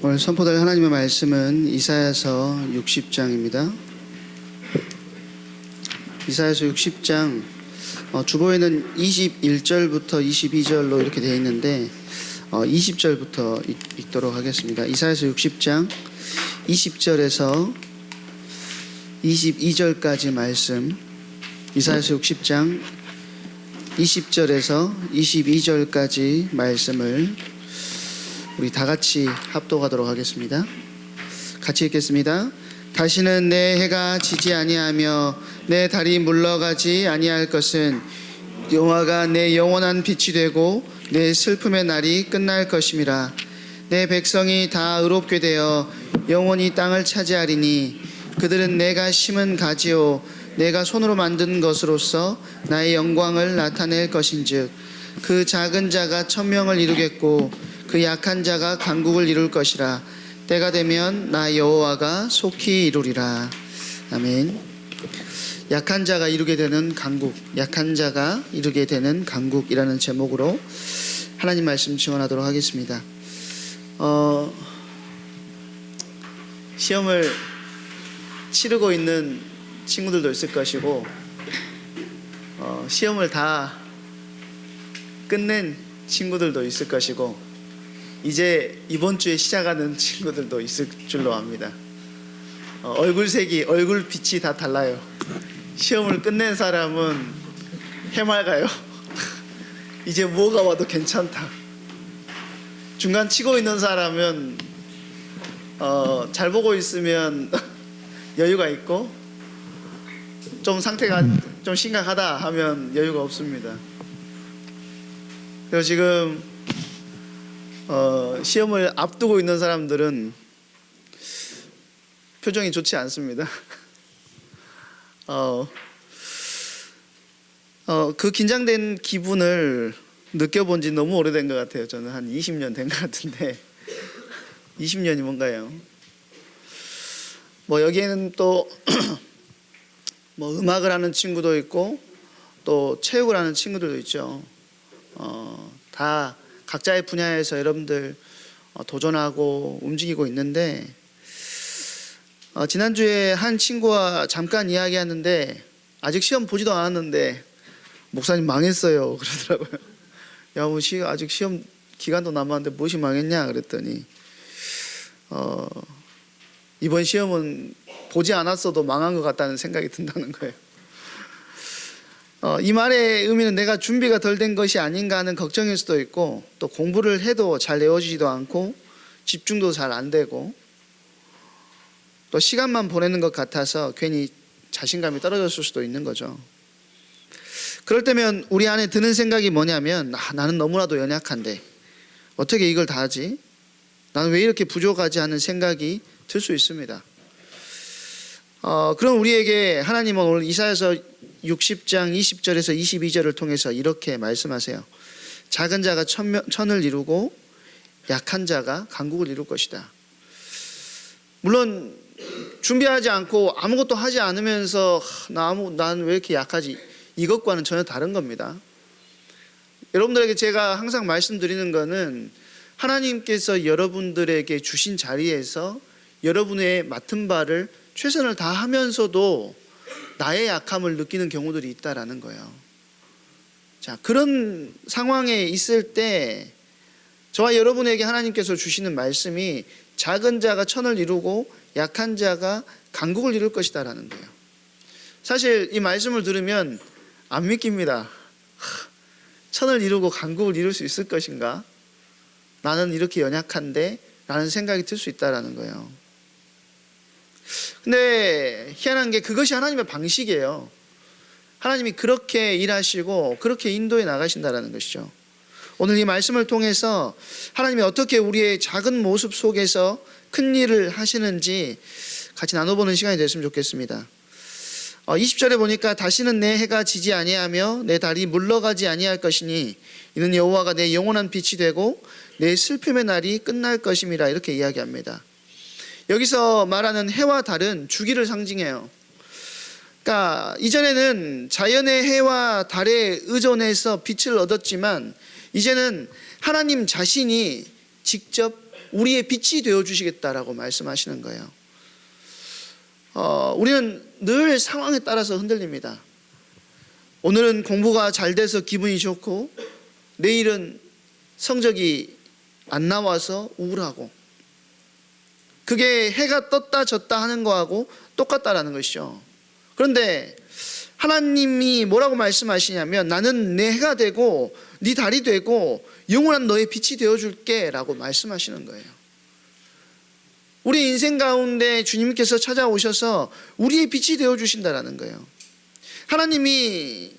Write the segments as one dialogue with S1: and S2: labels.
S1: 오늘 선포될 하나님의 말씀은 이사야서 60장입니다. 이사야서 60장 주보에는 21절부터 22절로 이렇게 되어 있는데 20절부터 읽도록 하겠습니다. 이사야서 60장 20절에서 22절까지 말씀, 이사야서 60장 20절에서 22절까지 말씀을 우리 다 같이 합독하도록 하겠습니다. 같이 읽겠습니다. 다시는 내 해가 지지 아니하며 내 달이 물러가지 아니할 것은 여호와가 내 영원한 빛이 되고 내 슬픔의 날이 끝날 것임이라. 내 백성이 다 의롭게 되어 영원히 땅을 차지하리니 그들은 내가 심은 가지요 내가 손으로 만든 것으로서 나의 영광을 나타낼 것인즉 그 작은 자가 천명을 이루겠고 그 약한 자가 강국을 이룰 것이라. 때가 되면 나 여호와가 속히 이루리라. 아멘. 약한 자가 이루게 되는 강국, 약한 자가 이루게 되는 강국이라는 제목으로 하나님 말씀 증언하도록 하겠습니다. 시험을 치르고 있는 친구들도 있을 것이고 시험을 다 끝낸 친구들도 있을 것이고 이제 이번 주에 시작하는 친구들도 있을 줄로 압니다. 얼굴색이, 얼굴빛이 다 달라요. 시험을 끝낸 사람은 해맑아요. 이제 뭐가 와도 괜찮다. 중간 치고 있는 사람은 잘 보고 있으면 여유가 있고 좀 상태가 좀 심각하다 하면 여유가 없습니다. 그리고 지금 시험을 앞두고 있는 사람들은 표정이 좋지 않습니다. 그 긴장된 기분을 느껴본 지 너무 오래된 것 같아요. 저는 한 20년 된 것 같은데 20년이 뭔가요? 여기에는 또 음악을 하는 친구도 있고 또 체육을 하는 친구들도 있죠. 다 각자의 분야에서 여러분들 도전하고 움직이고 있는데 지난주에 한 친구와 잠깐 이야기하는데 아직 시험 보지도 않았는데 목사님 망했어요 그러더라고요. 야, 아직 시험 기간도 남았는데 무엇이 망했냐 그랬더니 이번 시험은 보지 않았어도 망한 것 같다는 생각이 든다는 거예요. 이 말의 의미는 내가 준비가 덜 된 것이 아닌가 하는 걱정일 수도 있고 또 공부를 해도 잘 외워지지도 않고 집중도 잘 안 되고 또 시간만 보내는 것 같아서 괜히 자신감이 떨어졌을 수도 있는 거죠. 그럴 때면 우리 안에 드는 생각이 뭐냐면 나는 너무나도 연약한데 어떻게 이걸 다 하지? 나는 왜 이렇게 부족하지 하는 생각이 들 수 있습니다. 그럼 우리에게 하나님은 오늘 이사야서 60장 20절에서 22절을 통해서 이렇게 말씀하세요. 작은 자가 천을 이루고 약한 자가 강국을 이룰 것이다. 물론 준비하지 않고 아무것도 하지 않으면서 난 왜 이렇게 약하지? 이것과는 전혀 다른 겁니다. 여러분들에게 제가 항상 말씀드리는 거는 하나님께서 여러분들에게 주신 자리에서 여러분의 맡은 바를 최선을 다하면서도 나의 약함을 느끼는 경우들이 있다라는 거예요. 자, 그런 상황에 있을 때 저와 여러분에게 하나님께서 주시는 말씀이 작은 자가 천을 이루고 약한 자가 강국을 이룰 것이다라는 거예요. 사실 이 말씀을 들으면 안 믿깁니다. 천을 이루고 강국을 이룰 수 있을 것인가? 나는 이렇게 연약한데 라는 생각이 들 수 있다라는 거예요. 근데 희한한 게 그것이 하나님의 방식이에요. 하나님이 그렇게 일하시고 그렇게 인도해 나가신다는 것이죠. 오늘 이 말씀을 통해서 하나님이 어떻게 우리의 작은 모습 속에서 큰 일을 하시는지 같이 나눠보는 시간이 됐으면 좋겠습니다. 20절에 보니까 다시는 내 해가 지지 아니하며 내 달이 물러가지 아니할 것이니 이는 여호와가 내 영원한 빛이 되고 내 슬픔의 날이 끝날 것임이라 이렇게 이야기합니다. 여기서 말하는 해와 달은 주기를 상징해요. 그러니까 이전에는 자연의 해와 달에 의존해서 빛을 얻었지만 이제는 하나님 자신이 직접 우리의 빛이 되어 주시겠다라고 말씀하시는 거예요. 우리는 늘 상황에 따라서 흔들립니다. 오늘은 공부가 잘 돼서 기분이 좋고 내일은 성적이 안 나와서 우울하고, 그게 해가 떴다 졌다 하는 거하고 똑같다라는 것이죠. 그런데 하나님이 뭐라고 말씀하시냐면, 나는 내 해가 되고 네 달이 되고 영원한 너의 빛이 되어줄게 라고 말씀하시는 거예요. 우리 인생 가운데 주님께서 찾아오셔서 우리의 빛이 되어주신다라는 거예요. 하나님이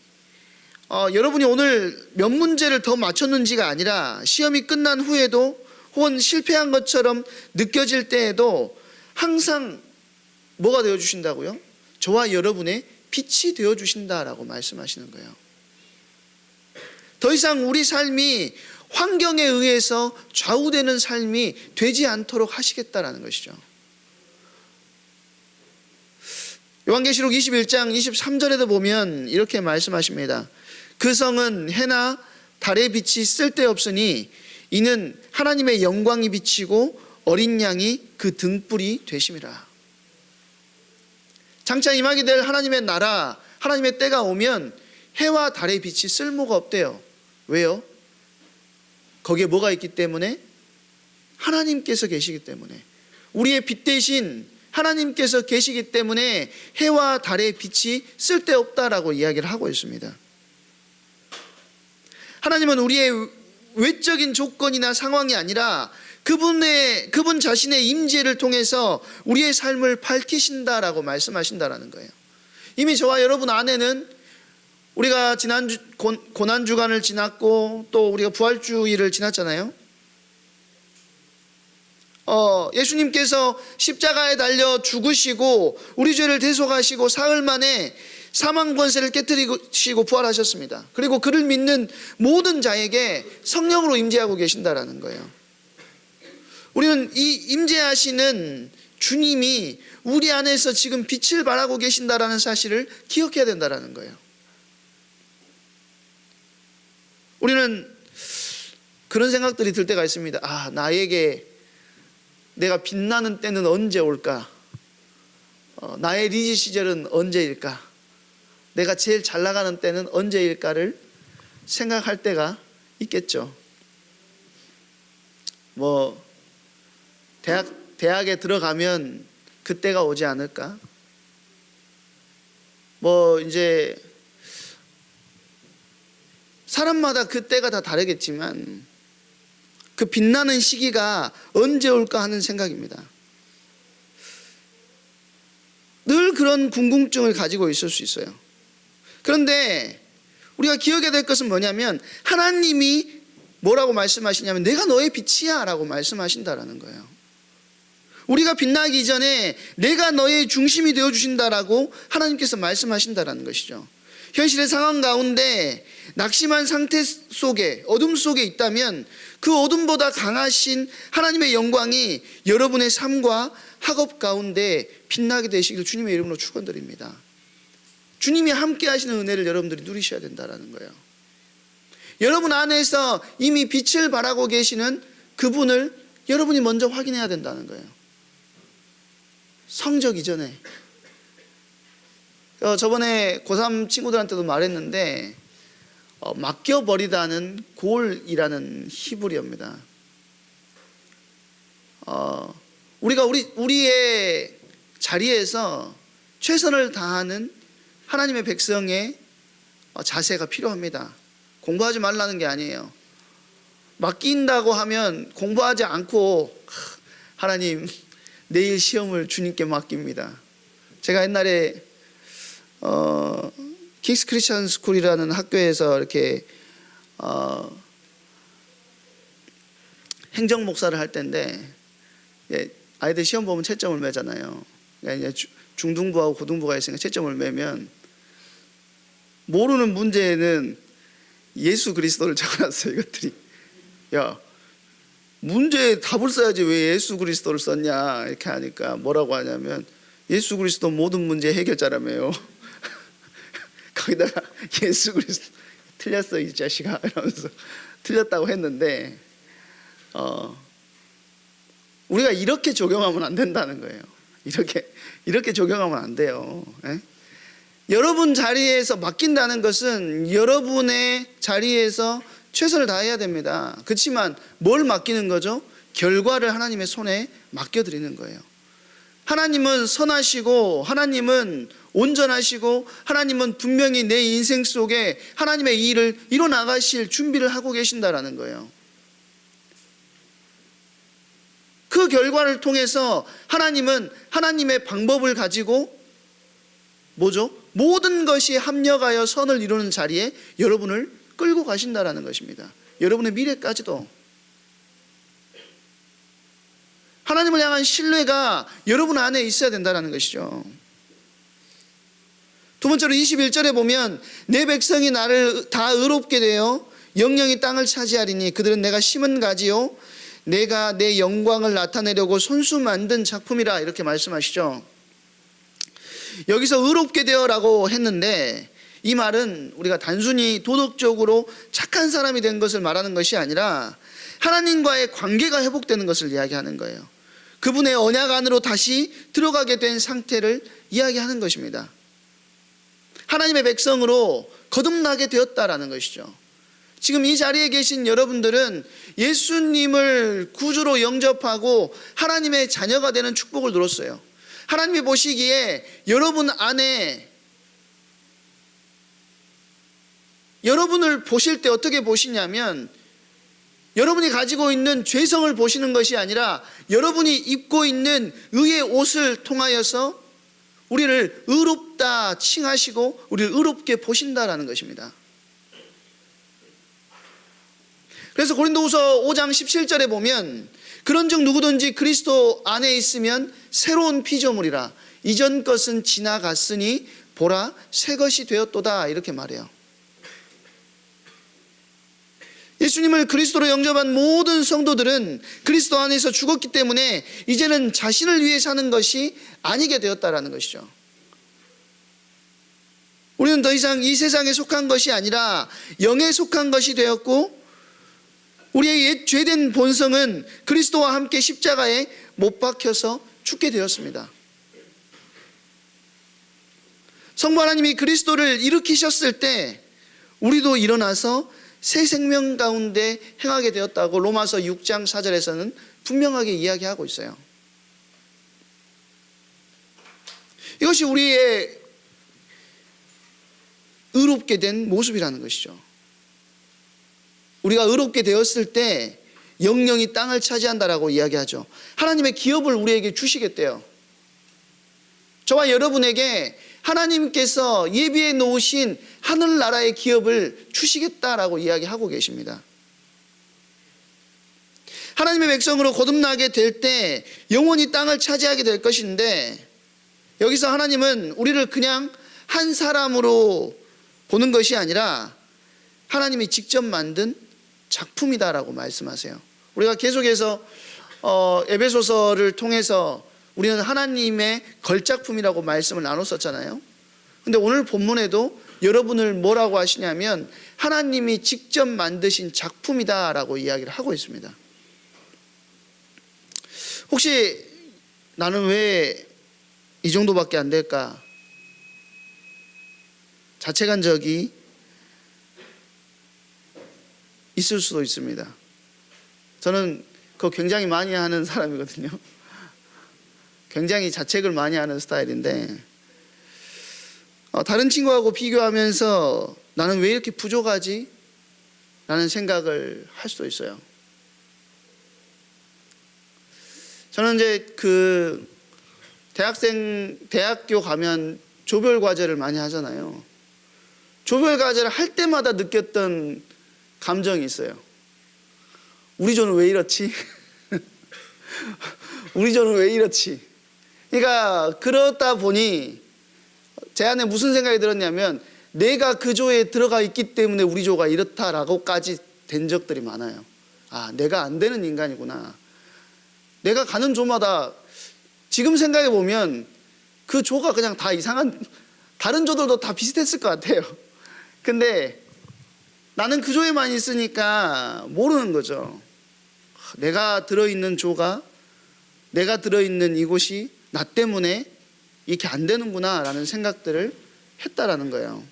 S1: 여러분이 오늘 몇 문제를 더 맞췄는지가 아니라, 시험이 끝난 후에도 혹은 실패한 것처럼 느껴질 때에도 항상 뭐가 되어주신다고요? 저와 여러분의 빛이 되어주신다라고 말씀하시는 거예요. 더 이상 우리 삶이 환경에 의해서 좌우되는 삶이 되지 않도록 하시겠다라는 것이죠. 요한계시록 21장 23절에도 보면 이렇게 말씀하십니다. 그 성은 해나 달의 빛이 쓸데없으니 이는 하나님의 영광이 비치고 어린 양이 그 등불이 되심이라. 장차 임하게 될 하나님의 나라, 하나님의 때가 오면 해와 달의 빛이 쓸모가 없대요. 왜요? 거기에 뭐가 있기 때문에? 하나님께서 계시기 때문에. 우리의 빛 대신 하나님께서 계시기 때문에 해와 달의 빛이 쓸데없다라고 이야기를 하고 있습니다. 하나님은 우리의 외적인 조건이나 상황이 아니라 그분 자신의 임재를 통해서 우리의 삶을 밝히신다라고 말씀하신다라는 거예요. 이미 저와 여러분 안에는, 우리가 지난주 고난주간을 지났고 또 우리가 부활주일을 지났잖아요. 예수님께서 십자가에 달려 죽으시고 우리 죄를 대속하시고 사흘 만에 사망 권세를 깨뜨리시고 부활하셨습니다. 그리고 그를 믿는 모든 자에게 성령으로 임재하고 계신다라는 거예요. 우리는 이 임재하시는 주님이 우리 안에서 지금 빛을 발하고 계신다라는 사실을 기억해야 된다라는 거예요. 우리는 그런 생각들이 들 때가 있습니다. 나에게 내가 빛나는 때는 언제 올까? 나의 리즈 시절은 언제일까? 내가 제일 잘 나가는 때는 언제일까를 생각할 때가 있겠죠. 대학에 들어가면 그때가 오지 않을까? 이제 사람마다 그때가 다 다르겠지만 그 빛나는 시기가 언제 올까 하는 생각입니다. 늘 그런 궁금증을 가지고 있을 수 있어요. 그런데 우리가 기억해야 될 것은 뭐냐면, 하나님이 뭐라고 말씀하시냐면 내가 너의 빛이야 라고 말씀하신다라는 거예요. 우리가 빛나기 전에 내가 너의 중심이 되어주신다라고 하나님께서 말씀하신다라는 것이죠. 현실의 상황 가운데 낙심한 상태 속에, 어둠 속에 있다면 그 어둠보다 강하신 하나님의 영광이 여러분의 삶과 학업 가운데 빛나게 되시길 주님의 이름으로 축원드립니다. 주님이 함께 하시는 은혜를 여러분들이 누리셔야 된다는 거예요. 여러분 안에서 이미 빛을 발하고 계시는 그분을 여러분이 먼저 확인해야 된다는 거예요. 성적 이전에. 저번에 고3 친구들한테도 말했는데, 맡겨버리다는 골이라는 히브리어입니다. 우리가 우리의 자리에서 최선을 다하는 하나님의 백성의 자세가 필요합니다. 공부하지 말라는 게 아니에요. 맡긴다고 하면 공부하지 않고, 하나님 내일 시험을 주님께 맡깁니다. 제가 옛날에 킹스 크리스천 스쿨이라는 학교에서 이렇게 행정 목사를 할 때인데, 아이들 시험 보면 채점을 매잖아요. 그러니까 중등부하고 고등부가 있으니까 채점을 매면 모르는 문제에는 예수 그리스도를 적어놨어요. 이것들이, 야, 문제에 답을 써야지 왜 예수 그리스도를 썼냐 이렇게 하니까 뭐라고 하냐면, 예수 그리스도 모든 문제 해결자라며요. 거기다가 예수 그리스도 틀렸어 이 자식아 이러면서 틀렸다고 했는데, 우리가 이렇게 적용하면 안 된다는 거예요. 이렇게 적용하면 안 돼요. 예? 여러분 자리에서 맡긴다는 것은 여러분의 자리에서 최선을 다해야 됩니다. 그렇지만 뭘 맡기는 거죠? 결과를 하나님의 손에 맡겨드리는 거예요. 하나님은 선하시고 하나님은 온전하시고 하나님은 분명히 내 인생 속에 하나님의 일을 이뤄나가실 준비를 하고 계신다라는 거예요. 그 결과를 통해서 하나님은 하나님의 방법을 가지고 뭐죠? 모든 것이 합력하여 선을 이루는 자리에 여러분을 끌고 가신다라는 것입니다. 여러분의 미래까지도. 하나님을 향한 신뢰가 여러분 안에 있어야 된다는 것이죠. 두 번째로 21절에 보면 내 백성이 나를 다 의롭게 되어 영영이 땅을 차지하리니 그들은 내가 심은 가지요 내가 내 영광을 나타내려고 손수 만든 작품이라 이렇게 말씀하시죠. 여기서 의롭게 되어라고 했는데 이 말은 우리가 단순히 도덕적으로 착한 사람이 된 것을 말하는 것이 아니라 하나님과의 관계가 회복되는 것을 이야기하는 거예요. 그분의 언약 안으로 다시 들어가게 된 상태를 이야기하는 것입니다. 하나님의 백성으로 거듭나게 되었다라는 것이죠. 지금 이 자리에 계신 여러분들은 예수님을 구주로 영접하고 하나님의 자녀가 되는 축복을 누렸어요. 하나님이 보시기에 여러분 안에 여러분을 보실 때 어떻게 보시냐면 여러분이 가지고 있는 죄성을 보시는 것이 아니라 여러분이 입고 있는 의의 옷을 통하여서 우리를 의롭다 칭하시고 우리를 의롭게 보신다라는 것입니다. 그래서 고린도후서 5장 17절에 보면 그런즉 누구든지 그리스도 안에 있으면 새로운 피조물이라 이전 것은 지나갔으니 보라 새 것이 되었도다 이렇게 말해요. 예수님을 그리스도로 영접한 모든 성도들은 그리스도 안에서 죽었기 때문에 이제는 자신을 위해 사는 것이 아니게 되었다라는 것이죠. 우리는 더 이상 이 세상에 속한 것이 아니라 영에 속한 것이 되었고 우리의 옛 죄된 본성은 그리스도와 함께 십자가에 못 박혀서 죽게 되었습니다. 성부 하나님이 그리스도를 일으키셨을 때 우리도 일어나서 새 생명 가운데 행하게 되었다고 로마서 6장 4절에서는 분명하게 이야기하고 있어요. 이것이 우리의 의롭게 된 모습이라는 것이죠. 우리가 의롭게 되었을 때 영영이 땅을 차지한다라고 이야기하죠. 하나님의 기업을 우리에게 주시겠대요. 저와 여러분에게 하나님께서 예비해 놓으신 하늘나라의 기업을 주시겠다라고 이야기하고 계십니다. 하나님의 백성으로 거듭나게 될 때 영원히 땅을 차지하게 될 것인데 여기서 하나님은 우리를 그냥 한 사람으로 보는 것이 아니라 하나님이 직접 만든 작품이다라고 말씀하세요. 우리가 계속해서 에베소서를 통해서 우리는 하나님의 걸작품이라고 말씀을 나눴었잖아요. 근데 오늘 본문에도 여러분을 뭐라고 하시냐면 하나님이 직접 만드신 작품이다라고 이야기를 하고 있습니다. 혹시 나는 왜 이 정도밖에 안 될까? 자책한 적이 있을 수도 있습니다. 저는 그거 굉장히 많이 하는 사람이거든요. 굉장히 자책을 많이 하는 스타일인데 다른 친구하고 비교하면서 나는 왜 이렇게 부족하지? 라는 생각을 할 수도 있어요. 저는 이제 대학교 가면 조별 과제를 많이 하잖아요. 조별 과제를 할 때마다 느꼈던 감정이 있어요. 우리 조는 왜 이렇지? 우리 조는 왜 이렇지? 그러니까 그러다 보니 제 안에 무슨 생각이 들었냐면 내가 그 조에 들어가 있기 때문에 우리 조가 이렇다라고까지 된 적들이 많아요. 아, 내가 안 되는 인간이구나. 내가 가는 조마다 지금 생각해 보면 그 조가 그냥 다 이상한, 다른 조들도 다 비슷했을 것 같아요. 근데 나는 그 조에만 있으니까 모르는 거죠. 내가 들어있는 조가 내가 들어있는 이곳이 나 때문에 이렇게 안 되는구나 라는 생각들을 했다라는 거예요.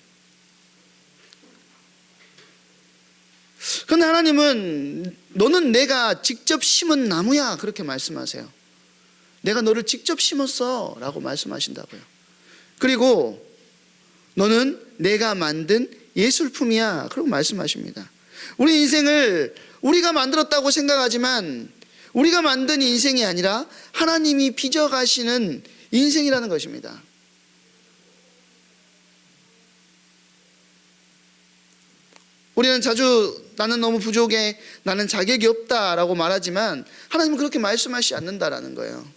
S1: 그런데 하나님은 너는 내가 직접 심은 나무야 그렇게 말씀하세요. 내가 너를 직접 심었어 라고 말씀하신다고요. 그리고 너는 내가 만든 예술품이야 그러고 말씀하십니다. 우리 인생을 우리가 만들었다고 생각하지만 우리가 만든 인생이 아니라 하나님이 빚어가시는 인생이라는 것입니다. 우리는 자주 나는 너무 부족해, 나는 자격이 없다라고 말하지만 하나님은 그렇게 말씀하시지 않는다라는 거예요.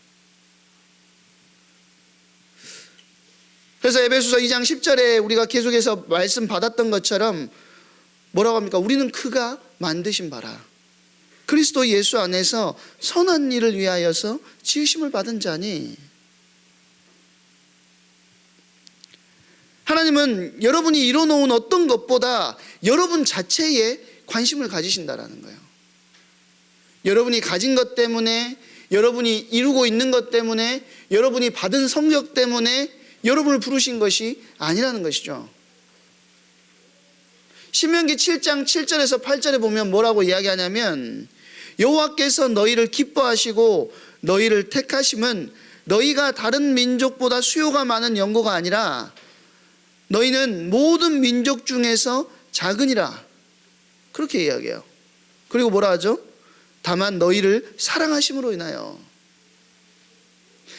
S1: 그래서 에베소서 2장 10절에 우리가 계속해서 말씀 받았던 것처럼 뭐라고 합니까? 우리는 그가 만드신 바라 그리스도 예수 안에서 선한 일을 위하여서 지으심을 받은 자니. 하나님은 여러분이 이뤄놓은 어떤 것보다 여러분 자체에 관심을 가지신다라는 거예요. 여러분이 가진 것 때문에, 여러분이 이루고 있는 것 때문에, 여러분이 받은 성적 때문에 여러분을 부르신 것이 아니라는 것이죠. 신명기 7장 7절에서 8절에 보면 뭐라고 이야기하냐면 여호와께서 너희를 기뻐하시고 너희를 택하심은 너희가 다른 민족보다 수요가 많은 연고가 아니라 너희는 모든 민족 중에서 작으니라 그렇게 이야기해요. 그리고 뭐라 하죠? 다만 너희를 사랑하심으로 인하여.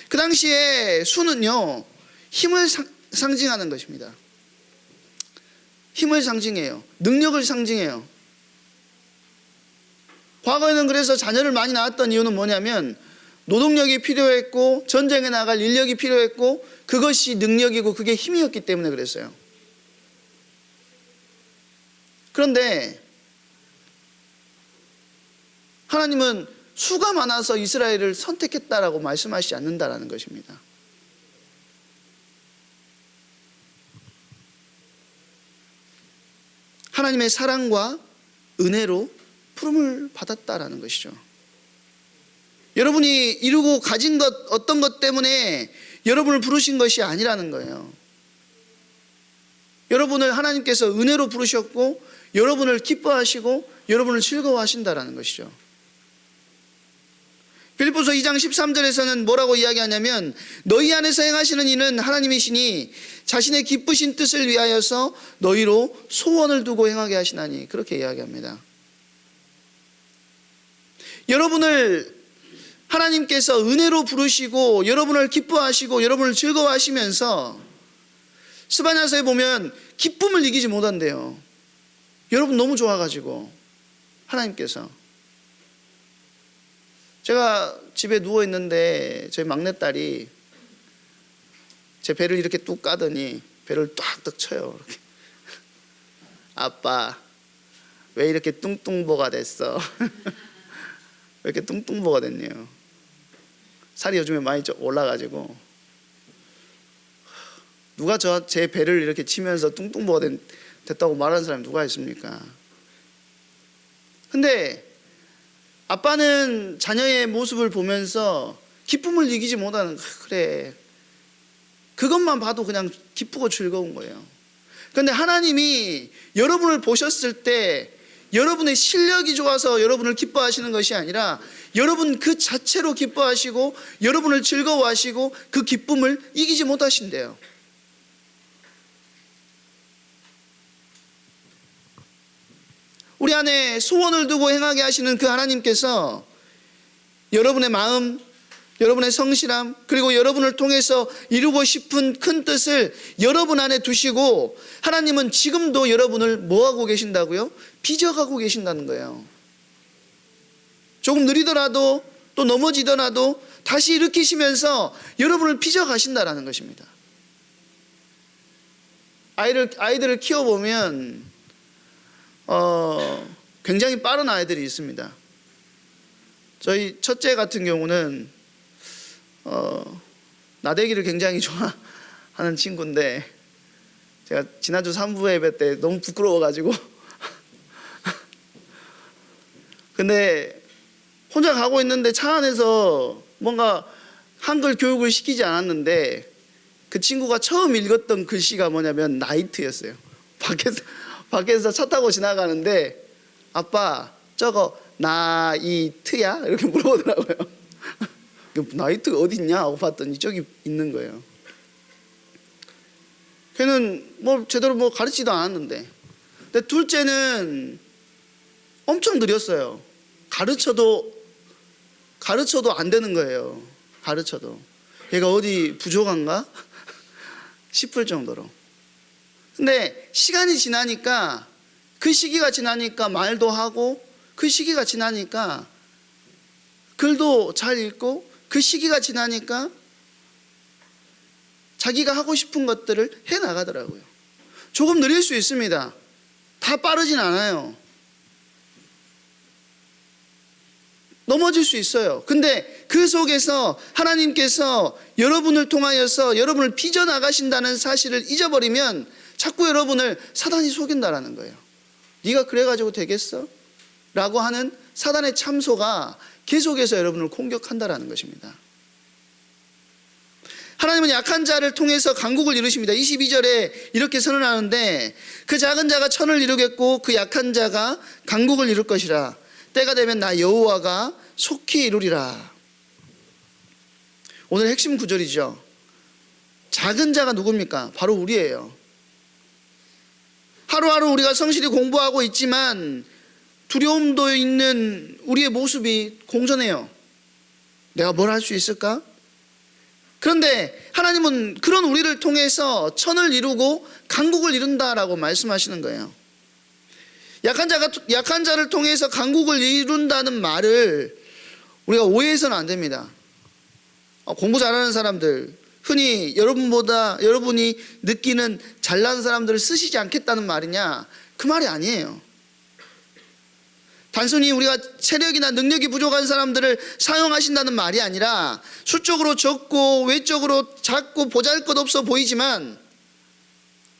S1: 그 당시에 수는요 힘을 상징하는 것입니다. 힘을 상징해요. 능력을 상징해요. 과거에는 그래서 자녀를 많이 낳았던 이유는 뭐냐면 노동력이 필요했고 전쟁에 나갈 인력이 필요했고 그것이 능력이고 그게 힘이었기 때문에 그랬어요. 그런데 하나님은 수가 많아서 이스라엘을 선택했다라고 말씀하시지 않는다라는 것입니다. 하나님의 사랑과 은혜로 부름을 받았다라는 것이죠. 여러분이 이루고 가진 것 어떤 것 때문에 여러분을 부르신 것이 아니라는 거예요. 여러분을 하나님께서 은혜로 부르셨고 여러분을 기뻐하시고 여러분을 즐거워하신다라는 것이죠. 빌립보서 2장 13절에서는 뭐라고 이야기하냐면 너희 안에서 행하시는 이는 하나님이시니 자신의 기쁘신 뜻을 위하여서 너희로 소원을 두고 행하게 하시나니 그렇게 이야기합니다. 여러분을 하나님께서 은혜로 부르시고 여러분을 기뻐하시고 여러분을 즐거워하시면서 스바냐서에 보면 기쁨을 이기지 못한대요. 여러분 너무 좋아가지고 하나님께서. 제가 집에 누워있는데 저희 막내딸이 제 배를 이렇게 뚝 까더니 배를 뚝뚝 쳐요. 이렇게. 아빠 왜 이렇게 뚱뚱보가 됐어? 왜 이렇게 뚱뚱보가 됐네요. 살이 요즘에 많이 올라가지고 누가 제 배를 이렇게 치면서 뚱뚱보가 됐다고 말하는 사람이 누가 있습니까? 근데 아빠는 자녀의 모습을 보면서 기쁨을 이기지 못하는 그래 그것만 봐도 그냥 기쁘고 즐거운 거예요. 그런데 하나님이 여러분을 보셨을 때 여러분의 실력이 좋아서 여러분을 기뻐하시는 것이 아니라 여러분 그 자체로 기뻐하시고 여러분을 즐거워하시고 그 기쁨을 이기지 못하신대요. 우리 안에 소원을 두고 행하게 하시는 그 하나님께서 여러분의 마음, 여러분의 성실함, 그리고 여러분을 통해서 이루고 싶은 큰 뜻을 여러분 안에 두시고 하나님은 지금도 여러분을 뭐하고 계신다고요? 빚어가고 계신다는 거예요. 조금 느리더라도 또 넘어지더라도 다시 일으키시면서 여러분을 빚어가신다라는 것입니다. 아이들을 키워보면 굉장히 빠른 아이들이 있습니다. 저희 첫째 같은 경우는 나대기를 굉장히 좋아하는 친구인데 제가 지난주 3부 예배 때 너무 부끄러워가지고 근데 혼자 가고 있는데 차 안에서 뭔가 한글 교육을 시키지 않았는데 그 친구가 처음 읽었던 글씨가 뭐냐면 나이트였어요. 밖에서 차 타고 지나가는데 아빠 저거 나이트야? 이렇게 물어보더라고요. 나이트가 어디 있냐 하고 봤더니 저기 있는 거예요. 걔는 뭐 제대로 뭐 가르치지도 않았는데. 근데 둘째는 엄청 느렸어요. 가르쳐도 안 되는 거예요. 가르쳐도. 얘가 어디 부족한가 싶을 정도로. 근데 시간이 지나니까, 그 시기가 지나니까 말도 하고, 그 시기가 지나니까 글도 잘 읽고, 그 시기가 지나니까 자기가 하고 싶은 것들을 해 나가더라고요. 조금 느릴 수 있습니다. 다 빠르진 않아요. 넘어질 수 있어요. 근데 그 속에서 하나님께서 여러분을 통하여서 여러분을 빚어나가신다는 사실을 잊어버리면 자꾸 여러분을 사단이 속인다라는 거예요. 네가 그래가지고 되겠어? 라고 하는 사단의 참소가 계속해서 여러분을 공격한다라는 것입니다. 하나님은 약한 자를 통해서 강국을 이루십니다. 22절에 이렇게 선언하는데 그 작은 자가 천을 이루겠고 그 약한 자가 강국을 이룰 것이라. 때가 되면 나 여호와가 속히 이루리라. 오늘 핵심 구절이죠. 작은 자가 누굽니까? 바로 우리예요. 하루하루 우리가 성실히 공부하고 있지만 두려움도 있는 우리의 모습이 공전해요. 내가 뭘 할 수 있을까? 그런데 하나님은 그런 우리를 통해서 천을 이루고 강국을 이룬다라고 말씀하시는 거예요. 약한 자를 통해서 강국을 이룬다는 말을 우리가 오해해서는 안 됩니다. 공부 잘하는 사람들, 흔히 여러분이 느끼는 잘난 사람들을 쓰시지 않겠다는 말이냐? 그 말이 아니에요. 단순히 우리가 체력이나 능력이 부족한 사람들을 사용하신다는 말이 아니라 수적으로 적고 외적으로 작고 보잘것없어 보이지만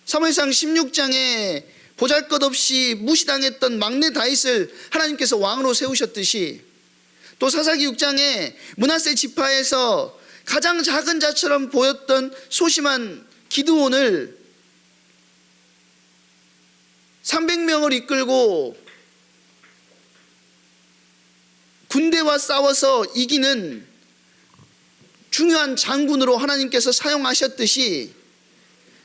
S1: 사무엘상 16장에 보잘것없이 무시당했던 막내 다윗을 하나님께서 왕으로 세우셨듯이, 또 사사기 6장에 므낫세 지파에서 가장 작은 자처럼 보였던 소심한 기드온을 300명을 이끌고 군대와 싸워서 이기는 중요한 장군으로 하나님께서 사용하셨듯이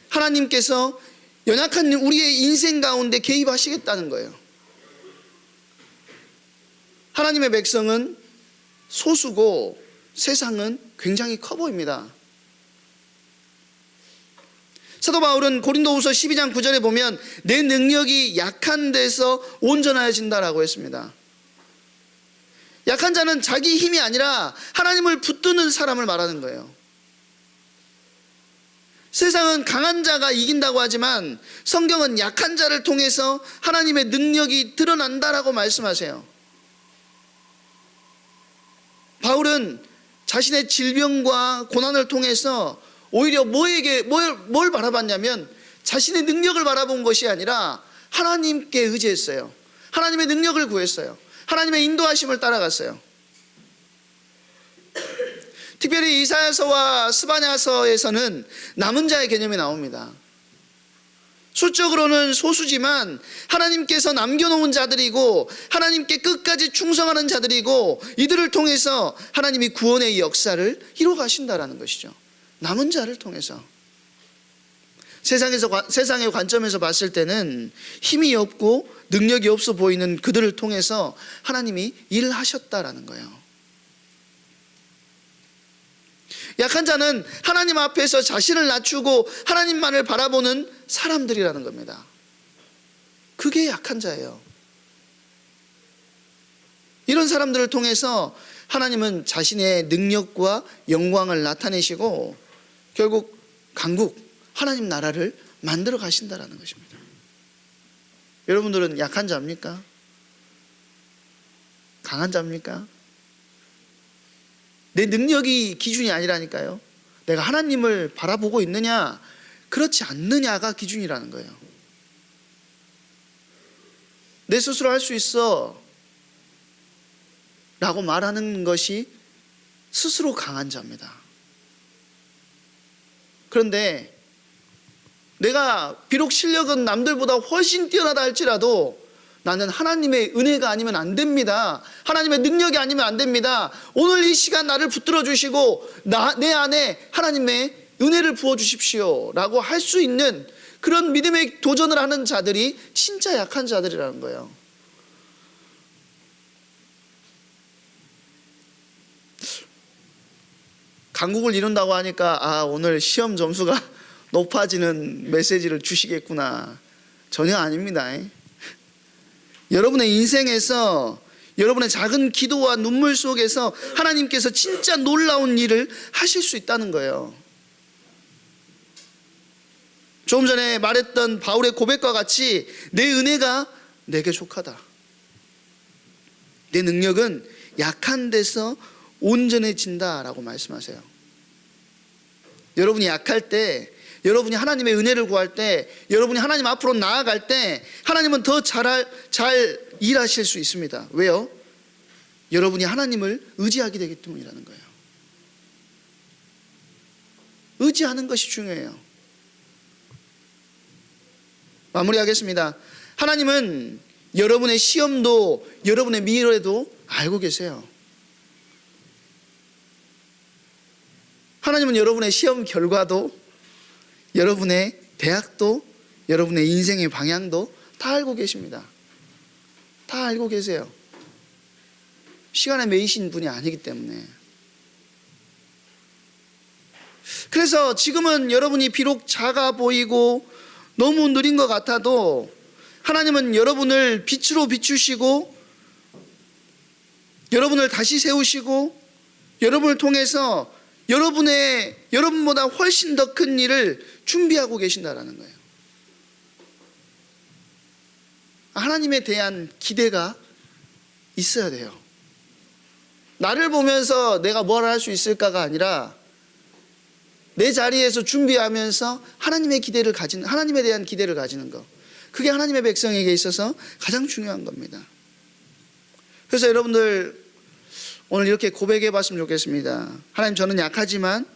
S1: 하나님께서 연약한 우리의 인생 가운데 개입하시겠다는 거예요. 하나님의 백성은 소수고 세상은 굉장히 커 보입니다. 사도 바울은 고린도후서 12장 9절에 보면 내 능력이 약한 데서 온전해진다라고 했습니다. 약한 자는 자기 힘이 아니라 하나님을 붙드는 사람을 말하는 거예요. 세상은 강한 자가 이긴다고 하지만 성경은 약한 자를 통해서 하나님의 능력이 드러난다라고 말씀하세요. 바울은 자신의 질병과 고난을 통해서 오히려 뭘 바라봤냐면 자신의 능력을 바라본 것이 아니라 하나님께 의지했어요. 하나님의 능력을 구했어요. 하나님의 인도하심을 따라갔어요. 특별히 이사야서와 스바냐서에서는 남은 자의 개념이 나옵니다. 수적으로는 소수지만 하나님께서 남겨놓은 자들이고 하나님께 끝까지 충성하는 자들이고 이들을 통해서 하나님이 구원의 역사를 이루어 가신다라는 것이죠. 남은 자를 통해서. 세상의 관점에서 봤을 때는 힘이 없고 능력이 없어 보이는 그들을 통해서 하나님이 일을 하셨다라는 거예요. 약한 자는 하나님 앞에서 자신을 낮추고 하나님만을 바라보는 사람들이라는 겁니다. 그게 약한 자예요. 이런 사람들을 통해서 하나님은 자신의 능력과 영광을 나타내시고 결국 강국, 하나님 나라를 만들어 가신다라는 것입니다. 여러분들은 약한 자입니까? 강한 자입니까? 내 능력이 기준이 아니라니까요. 내가 하나님을 바라보고 있느냐 그렇지 않느냐가 기준이라는 거예요. 내 스스로 할 수 있어 라고 말하는 것이 스스로 강한 자입니다. 그런데 내가 비록 실력은 남들보다 훨씬 뛰어나다 할지라도 나는 하나님의 은혜가 아니면 안 됩니다. 하나님의 능력이 아니면 안 됩니다. 오늘 이 시간 나를 붙들어 주시고 내 안에 하나님의 은혜를 부어 주십시오 라고 할 수 있는 그런 믿음의 도전을 하는 자들이 진짜 약한 자들이라는 거예요. 강국을 이룬다고 하니까 오늘 시험 점수가 높아지는 메시지를 주시겠구나. 전혀 아닙니다. 여러분의 인생에서 여러분의 작은 기도와 눈물 속에서 하나님께서 진짜 놀라운 일을 하실 수 있다는 거예요. 조금 전에 말했던 바울의 고백과 같이 내 은혜가 내게 족하다. 내 능력은 약한 데서 온전해진다라고 말씀하세요. 여러분이 약할 때, 여러분이 하나님의 은혜를 구할 때, 여러분이 하나님 앞으로 나아갈 때 하나님은 더 잘 일하실 수 있습니다. 왜요? 여러분이 하나님을 의지하게 되기 때문이라는 거예요. 의지하는 것이 중요해요. 마무리하겠습니다. 하나님은 여러분의 시험도 여러분의 미래도 알고 계세요. 하나님은 여러분의 시험 결과도, 여러분의 대학도, 여러분의 인생의 방향도 다 알고 계십니다. 다 알고 계세요. 시간에 매이신 분이 아니기 때문에. 그래서 지금은 여러분이 비록 작아 보이고 너무 느린 것 같아도 하나님은 여러분을 빛으로 비추시고 여러분을 다시 세우시고 여러분을 통해서 여러분보다 훨씬 더 큰 일을 준비하고 계신다라는 거예요. 하나님에 대한 기대가 있어야 돼요. 나를 보면서 내가 뭘 할 수 있을까가 아니라 내 자리에서 준비하면서 하나님에 대한 기대를 가지는 것. 그게 하나님의 백성에게 있어서 가장 중요한 겁니다. 그래서 여러분들 오늘 이렇게 고백해 봤으면 좋겠습니다. 하나님, 저는 약하지만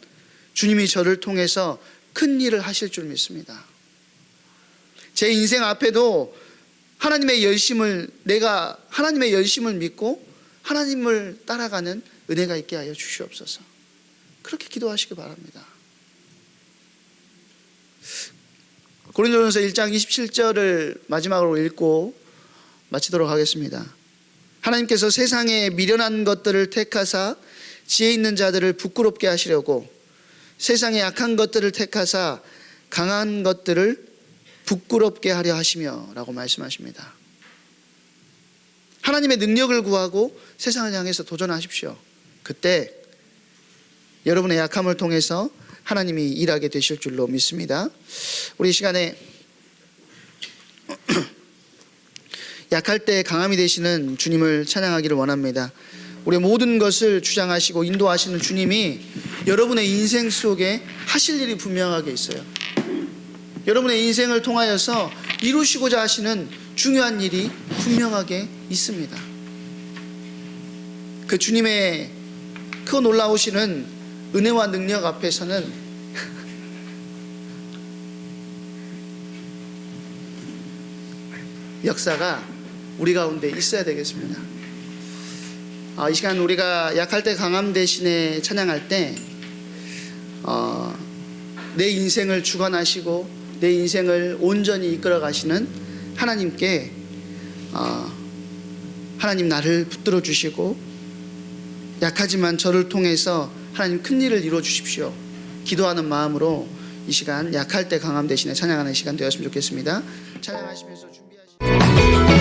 S1: 주님이 저를 통해서 큰 일을 하실 줄 믿습니다. 제 인생 앞에도 하나님의 열심을 믿고 하나님을 따라가는 은혜가 있게 하여 주시옵소서. 그렇게 기도하시기 바랍니다. 고린도전서 1장 27절을 마지막으로 읽고 마치도록 하겠습니다. 하나님께서 세상에 미련한 것들을 택하사 지혜 있는 자들을 부끄럽게 하시려고 세상에 약한 것들을 택하사 강한 것들을 부끄럽게 하려 하시며 라고 말씀하십니다. 하나님의 능력을 구하고 세상을 향해서 도전하십시오. 그때 여러분의 약함을 통해서 하나님이 일하게 되실 줄로 믿습니다. 우리 이 시간에 약할 때 강함이 되시는 주님을 찬양하기를 원합니다. 우리의 모든 것을 주장하시고 인도하시는 주님이 여러분의 인생 속에 하실 일이 분명하게 있어요. 여러분의 인생을 통하여서 이루시고자 하시는 중요한 일이 분명하게 있습니다. 그 주님의 그 놀라우시는 은혜와 능력 앞에서는 역사가 우리 가운데 있어야 되겠습니다. 이 시간 우리가 약할 때 강함 대신에 찬양할 때 내 인생을 주관하시고 내 인생을 온전히 이끌어 가시는 하나님께 하나님 나를 붙들어 주시고 약하지만 저를 통해서 하나님 큰 일을 이루어 주십시오. 기도하는 마음으로 이 시간 약할 때 강함 대신에 찬양하는 시간 되었으면 좋겠습니다. 찬양하시면서 준비하시고